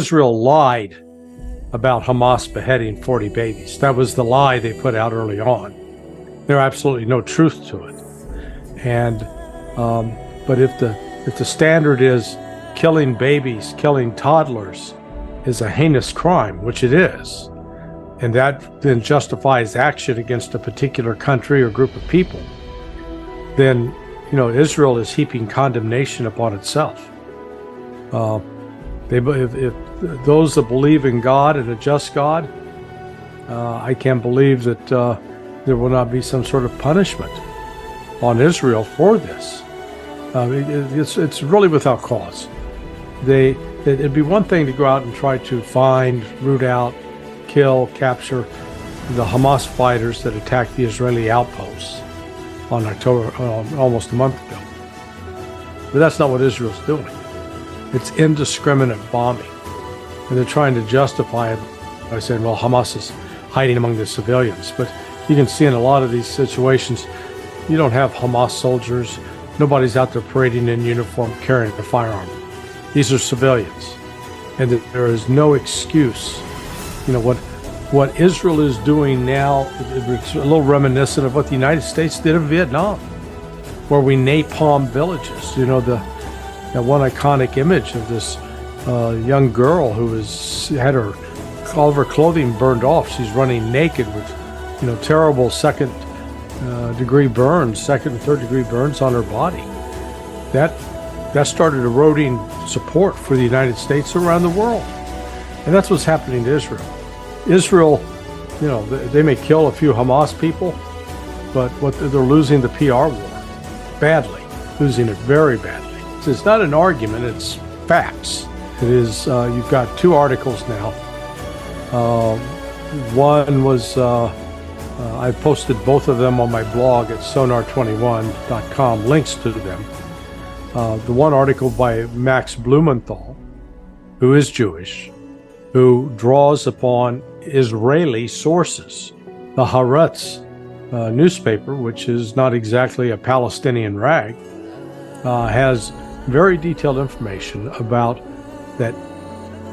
Israel lied about Hamas beheading 40 babies. That was the lie they put out early on. There's absolutely no truth to it. And but if the standard is killing babies, killing toddlers is a heinous crime, which it is, and that then justifies action against a particular country or group of people, then Israel is heaping condemnation upon itself. If those that believe in God and a just God, I can't believe that there will not be some sort of punishment on Israel for this. It's really without cause. It'd be one thing to go out and try to find, root out, kill, capture the Hamas fighters that attacked the Israeli outposts on October, almost a month ago. But that's not what Israel's doing. It's indiscriminate bombing. And they're trying to justify it by saying, well, Hamas is hiding among the civilians. But you can see in a lot of these situations, you don't have Hamas soldiers. Nobody's out there parading in uniform carrying a firearm. These are civilians. And there is no excuse. What Israel is doing now, it's a little reminiscent of what the United States did in Vietnam, where we napalm villages. That one iconic image of this young girl who had all of her clothing burned off. She's running naked with, terrible second and third degree burns on her body. That started eroding support for the United States around the world. And that's what's happening to Israel. Israel, they may kill a few Hamas people, but they're losing the PR war badly, losing it very badly. It's not an argument, it's facts. It is, you've got two articles now. One was, I posted both of them on my blog at sonar21.com, links to them. The one article by Max Blumenthal, who is Jewish, who draws upon Israeli sources. The Haaretz newspaper, which is not exactly a Palestinian rag, has very detailed information about that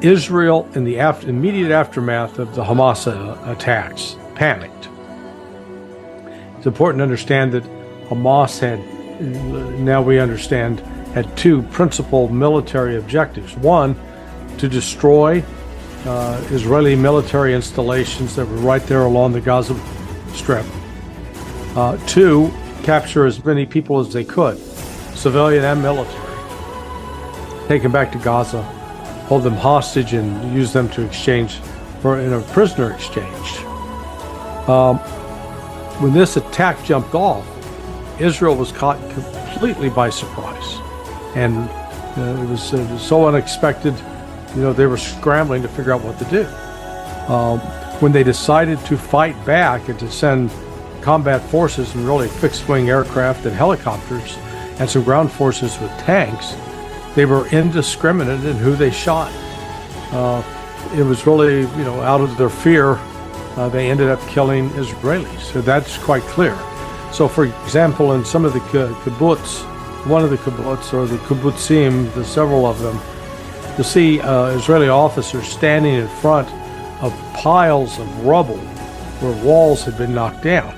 Israel, in the immediate aftermath of the Hamas attacks, panicked. It's important to understand that Hamas now we understand, had two principal military objectives. One, to destroy Israeli military installations that were right there along the Gaza Strip. Two, capture as many people as they could, civilian and military. Take them back to Gaza, hold them hostage, and use them to exchange in a prisoner exchange. When this attack jumped off, Israel was caught completely by surprise, and it was so unexpected. They were scrambling to figure out what to do. When they decided to fight back and to send combat forces and really fixed-wing aircraft and helicopters and some ground forces with tanks, they were indiscriminate in who they shot. It was really, out of their fear, they ended up killing Israelis. So that's quite clear. So, for example, in some of the kibbutz, one of the kibbutz, or the kibbutzim, the several of them, you see Israeli officers standing in front of piles of rubble where walls had been knocked down.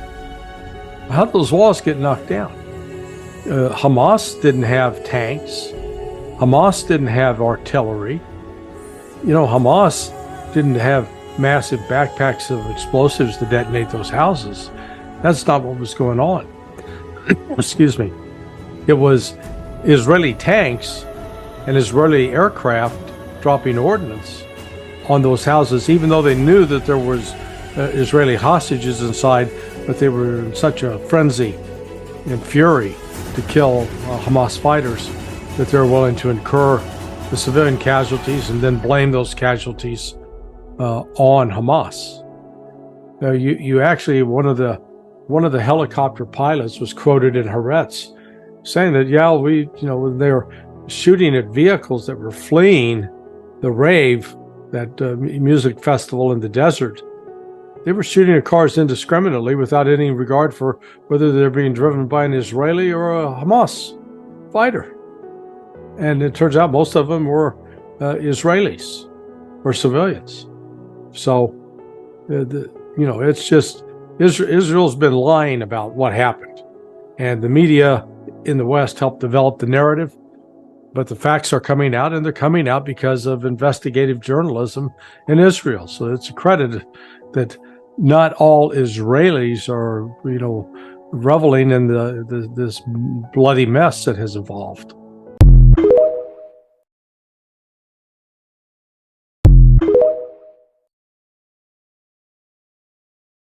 How did those walls get knocked down? Hamas didn't have tanks. Hamas didn't have artillery. Hamas didn't have massive backpacks of explosives to detonate those houses. That's not what was going on. Excuse me. It was Israeli tanks and Israeli aircraft dropping ordnance on those houses, even though they knew that there was Israeli hostages inside, but they were in such a frenzy and fury to kill Hamas fighters that they're willing to incur the civilian casualties and then blame those casualties on Hamas. You actually, one of the helicopter pilots was quoted in Haaretz saying that, when they were shooting at vehicles that were fleeing the rave, that music festival in the desert, they were shooting at cars indiscriminately without any regard for whether they're being driven by an Israeli or a Hamas fighter. And it turns out most of them were Israelis. or civilians. So, it's just Israel's been lying about what happened, and the media in the West helped develop the narrative. But the facts are coming out, and they're coming out because of investigative journalism in Israel. So it's a credit that not all Israelis are, reveling in this bloody mess that has evolved.